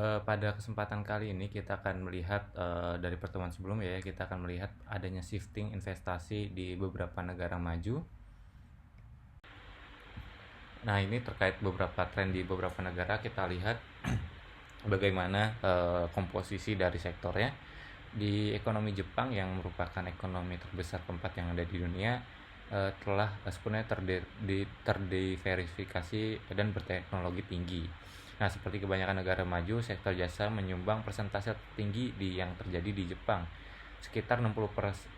Pada kesempatan kali ini kita akan melihat, dari pertemuan sebelumnya ya, kita akan melihat adanya shifting investasi di beberapa negara maju. Nah, ini terkait beberapa tren di beberapa negara, kita lihat bagaimana komposisi dari sektornya. Di ekonomi Jepang yang merupakan ekonomi terbesar keempat yang ada di dunia, telah sepenuhnya terdiversifikasi dan berteknologi tinggi. Nah, seperti kebanyakan negara maju, sektor jasa menyumbang persentase tertinggi yang terjadi di Jepang, sekitar 62%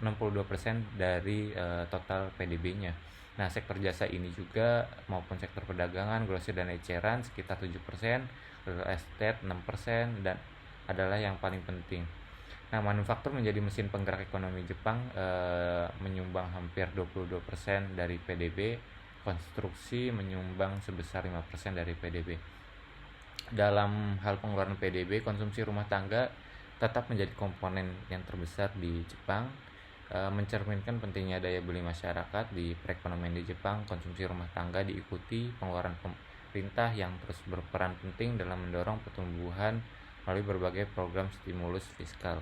dari total PDB-nya. Nah, sektor jasa ini juga maupun sektor perdagangan, grosir dan eceran sekitar 7%, real estate 6%, dan adalah yang paling penting. Nah, manufaktur menjadi mesin penggerak ekonomi Jepang, menyumbang hampir 22% dari PDB, konstruksi menyumbang sebesar 5% dari PDB. Dalam hal pengeluaran PDB, konsumsi rumah tangga tetap menjadi komponen yang terbesar di Jepang, mencerminkan pentingnya daya beli masyarakat di perekonomian di Jepang. Konsumsi rumah tangga diikuti pengeluaran pemerintah yang terus berperan penting dalam mendorong pertumbuhan melalui berbagai program stimulus fiskal.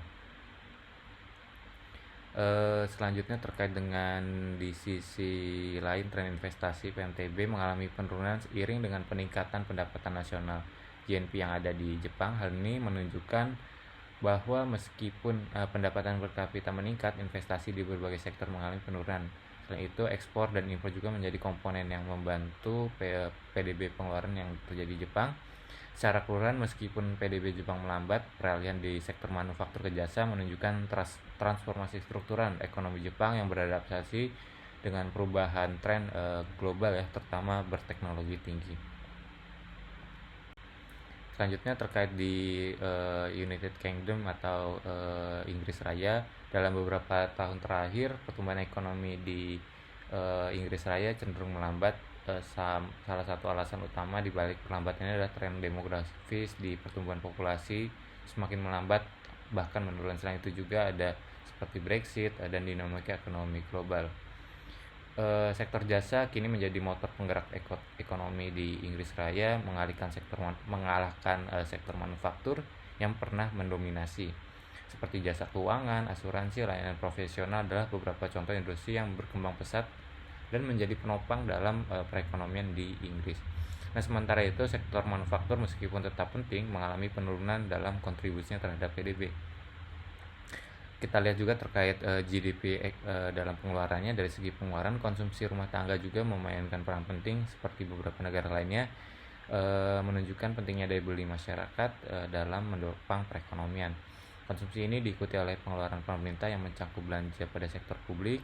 Selanjutnya terkait dengan di sisi lain, tren investasi PMTB mengalami penurunan seiring dengan peningkatan pendapatan nasional JNP yang ada di Jepang. Hal ini menunjukkan bahwa meskipun pendapatan per kapita meningkat, investasi di berbagai sektor mengalami penurunan. Selain itu, ekspor dan impor juga menjadi komponen yang membantu PDB pengeluaran yang terjadi di Jepang. Secara keseluruhan, meskipun PDB Jepang melambat, peralihan di sektor manufaktur ke jasa menunjukkan transformasi struktural ekonomi Jepang yang beradaptasi dengan perubahan tren global ya, terutama berteknologi tinggi. Selanjutnya terkait di United Kingdom atau Inggris Raya, dalam beberapa tahun terakhir pertumbuhan ekonomi di Inggris Raya cenderung melambat. Salah satu alasan utama di balik perlambatannya adalah tren demografis di pertumbuhan populasi semakin melambat bahkan menurun. Selain itu juga ada seperti Brexit dan dinamika ekonomi global. Sektor jasa kini menjadi motor penggerak ekonomi di Inggris Raya, mengalahkan sektor manufaktur yang pernah mendominasi. Seperti jasa keuangan, asuransi, layanan profesional adalah beberapa contoh industri yang berkembang pesat dan menjadi penopang dalam perekonomian di Inggris. Nah, sementara itu sektor manufaktur meskipun tetap penting mengalami penurunan dalam kontribusinya terhadap PDB. Kita lihat juga terkait GDP dalam pengeluarannya. Dari segi pengeluaran, konsumsi rumah tangga juga memainkan peran penting seperti beberapa negara lainnya, menunjukkan pentingnya daya beli masyarakat dalam mendorong perekonomian. Konsumsi ini diikuti oleh pengeluaran pemerintah yang mencakup belanja pada sektor publik.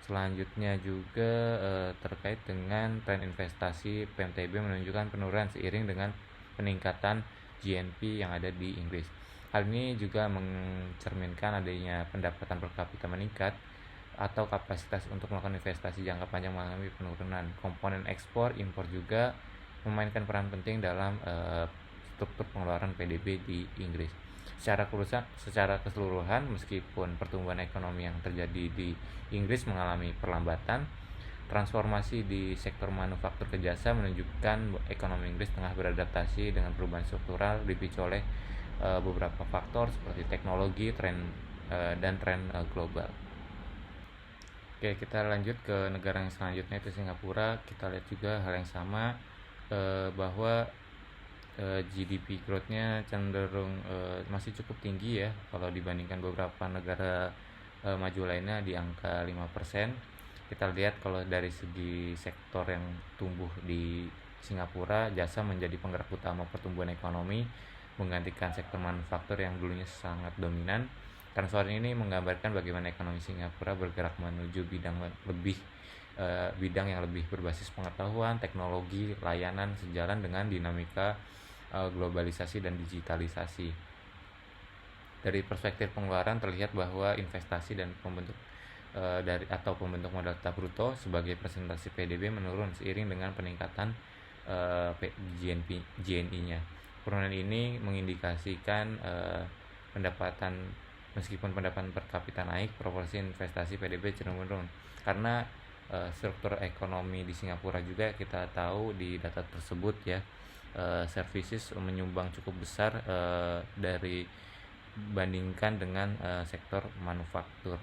Selanjutnya juga terkait dengan tren investasi, PMTB menunjukkan penurunan seiring dengan peningkatan GNP yang ada di Inggris. Hal ini juga mencerminkan adanya pendapatan per kapita meningkat atau kapasitas untuk melakukan investasi jangka panjang mengalami penurunan. Komponen ekspor impor juga memainkan peran penting dalam struktur pengeluaran PDB di Inggris. Secara keseluruhan, meskipun pertumbuhan ekonomi yang terjadi di Inggris mengalami perlambatan, transformasi di sektor manufaktur ke jasa menunjukkan ekonomi Inggris tengah beradaptasi dengan perubahan struktural dipicu oleh beberapa faktor seperti teknologi, dan tren global. Oke, kita lanjut ke negara yang selanjutnya, itu Singapura. Kita lihat juga hal yang sama, bahwa GDP growth-nya cenderung masih cukup tinggi ya kalau dibandingkan beberapa negara maju lainnya di angka 5%. Kita lihat kalau dari segi sektor yang tumbuh di Singapura, jasa menjadi penggerak utama pertumbuhan ekonomi, menggantikan sektor manufaktur yang dulunya sangat dominan. Transformasi ini menggambarkan bagaimana ekonomi Singapura bergerak menuju bidang yang lebih berbasis pengetahuan, teknologi, layanan sejalan dengan dinamika globalisasi dan digitalisasi. Dari perspektif pengeluaran terlihat bahwa investasi dan pembentuk modal tetap bruto sebagai presentasi PDB menurun seiring dengan peningkatan GNI-nya. Penurunan ini mengindikasikan meskipun pendapatan per kapita naik, proporsi investasi PDB cenderung menurun. Karena struktur ekonomi di Singapura juga kita tahu di data tersebut ya, services menyumbang cukup besar dari bandingkan dengan sektor manufaktur.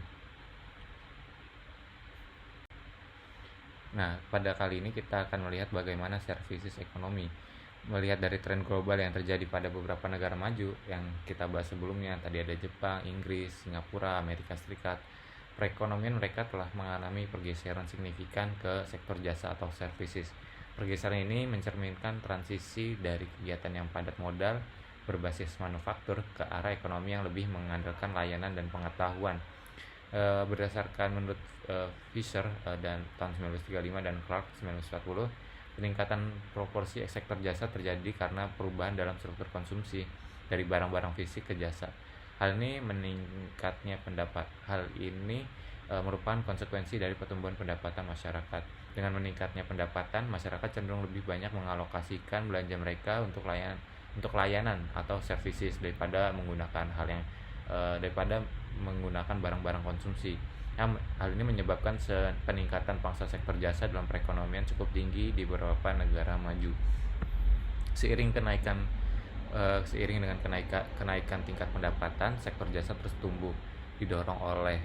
Nah, pada kali ini kita akan melihat bagaimana services ekonomi. Melihat dari tren global yang terjadi pada beberapa negara maju yang kita bahas sebelumnya, tadi ada Jepang, Inggris, Singapura, Amerika Serikat. Perekonomian mereka telah mengalami pergeseran signifikan ke sektor jasa atau services. Pergeseran ini mencerminkan transisi dari kegiatan yang padat modal berbasis manufaktur ke arah ekonomi yang lebih mengandalkan layanan dan pengetahuan. Berdasarkan menurut Fisher dan tahun 1935 dan Clark 1940, peningkatan proporsi sektor jasa terjadi karena perubahan dalam struktur konsumsi dari barang-barang fisik ke jasa. Hal ini merupakan konsekuensi dari pertumbuhan pendapatan masyarakat. Dengan meningkatnya pendapatan, masyarakat cenderung lebih banyak mengalokasikan belanja mereka untuk layanan atau services daripada menggunakan barang-barang konsumsi. Hal ini menyebabkan peningkatan pangsa sektor jasa dalam perekonomian cukup tinggi di beberapa negara maju. Seiring dengan kenaikan tingkat pendapatan, sektor jasa terus tumbuh, didorong oleh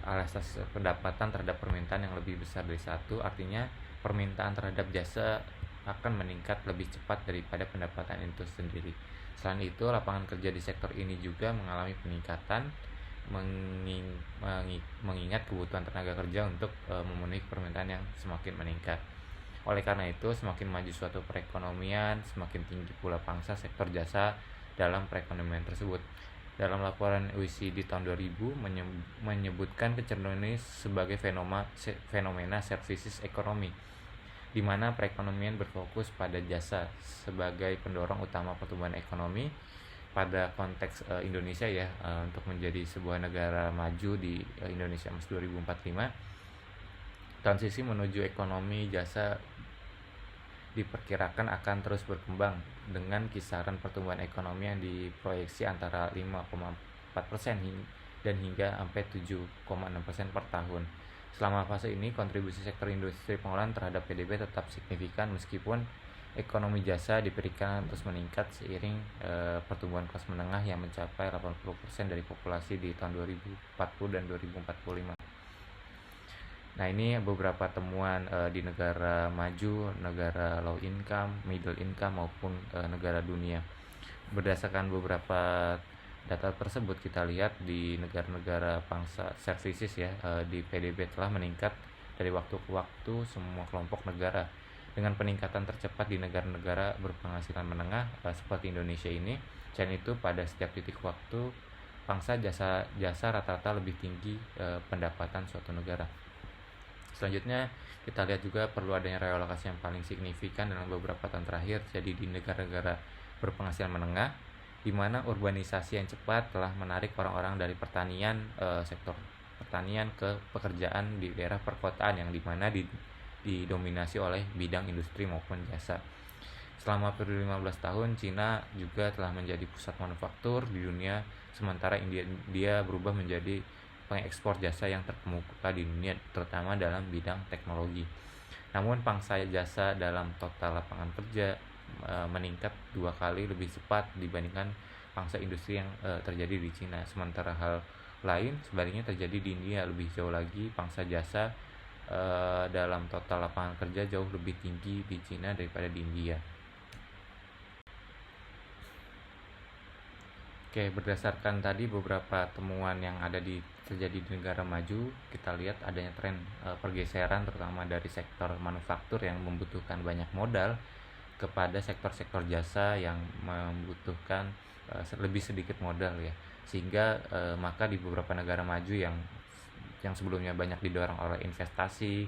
asas pendapatan terhadap permintaan yang lebih besar dari satu. Artinya permintaan terhadap jasa akan meningkat lebih cepat daripada pendapatan itu sendiri. Selain itu, lapangan kerja di sektor ini juga mengalami peningkatan mengingat kebutuhan tenaga kerja untuk memenuhi permintaan yang semakin meningkat. Oleh karena itu, semakin maju suatu perekonomian, semakin tinggi pula pangsa sektor jasa dalam perekonomian tersebut. Dalam laporan OECD tahun 2000 menyebutkan kecenderungan ini sebagai fenomena services ekonomi, di mana perekonomian berfokus pada jasa sebagai pendorong utama pertumbuhan ekonomi. Pada konteks Indonesia ya, untuk menjadi sebuah negara maju di Indonesia Emas 2045, transisi menuju ekonomi jasa diperkirakan akan terus berkembang dengan kisaran pertumbuhan ekonomi yang diproyeksi antara 5,4% dan hingga sampai 7,6% per tahun. Selama fase ini, kontribusi sektor industri pengolahan terhadap PDB tetap signifikan meskipun ekonomi jasa diperkirakan terus meningkat seiring pertumbuhan kelas menengah yang mencapai 80% dari populasi di tahun 2040 dan 2045. Nah, ini beberapa temuan di negara maju, negara low income, middle income maupun negara dunia. Berdasarkan beberapa data tersebut, kita lihat di negara-negara pangsa services ya, di PDB telah meningkat dari waktu ke waktu semua kelompok negara. Dengan peningkatan tercepat di negara-negara berpenghasilan menengah seperti Indonesia ini. Selain itu, pada setiap titik waktu pangsa jasa rata-rata lebih tinggi pendapatan suatu negara. Selanjutnya, kita lihat juga perlu adanya realokasi yang paling signifikan dalam beberapa tahun terakhir jadi di negara-negara berpenghasilan menengah, di mana urbanisasi yang cepat telah menarik orang-orang dari sektor pertanian ke pekerjaan di daerah perkotaan yang dimana didominasi oleh bidang industri maupun jasa. Selama periode 15 tahun, Cina juga telah menjadi pusat manufaktur di dunia, sementara India berubah menjadi pengekspor jasa yang terkemuka di dunia, terutama dalam bidang teknologi. Namun pangsa jasa dalam total lapangan kerja meningkat 2 kali lebih cepat dibandingkan pangsa industri yang terjadi di Cina. Sementara hal lain sebaliknya terjadi di India, lebih jauh lagi pangsa jasa dalam total lapangan kerja jauh lebih tinggi di Cina daripada di India. Oke, berdasarkan tadi beberapa temuan yang terjadi di negara maju, kita lihat adanya tren pergeseran terutama dari sektor manufaktur yang membutuhkan banyak modal kepada sektor-sektor jasa yang membutuhkan lebih sedikit modal ya. Sehingga maka di beberapa negara maju yang sebelumnya banyak didorong oleh investasi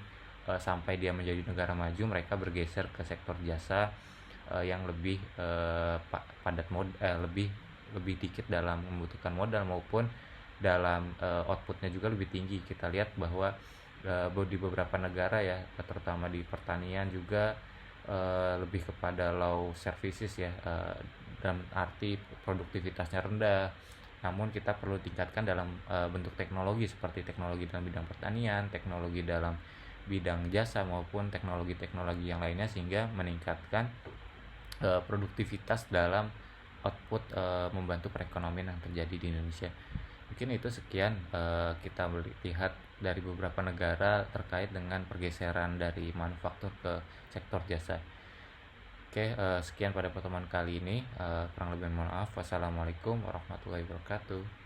sampai dia menjadi negara maju, mereka bergeser ke sektor jasa yang lebih padat lebih dikit dalam membutuhkan modal maupun dalam outputnya juga lebih tinggi. Kita lihat bahwa di beberapa negara ya, terutama di pertanian juga lebih kepada low services ya, dalam arti produktivitasnya rendah. Namun kita perlu tingkatkan dalam bentuk teknologi seperti teknologi dalam bidang pertanian, teknologi dalam bidang jasa maupun teknologi-teknologi yang lainnya sehingga meningkatkan produktivitas dalam output membantu perekonomian yang terjadi di Indonesia. Mungkin itu sekian kita melihat dari beberapa negara terkait dengan pergeseran dari manufaktur ke sektor jasa. Oke, sekian pada pertemuan kali ini. Kurang lebih mohon maaf. Wassalamualaikum warahmatullahi wabarakatuh.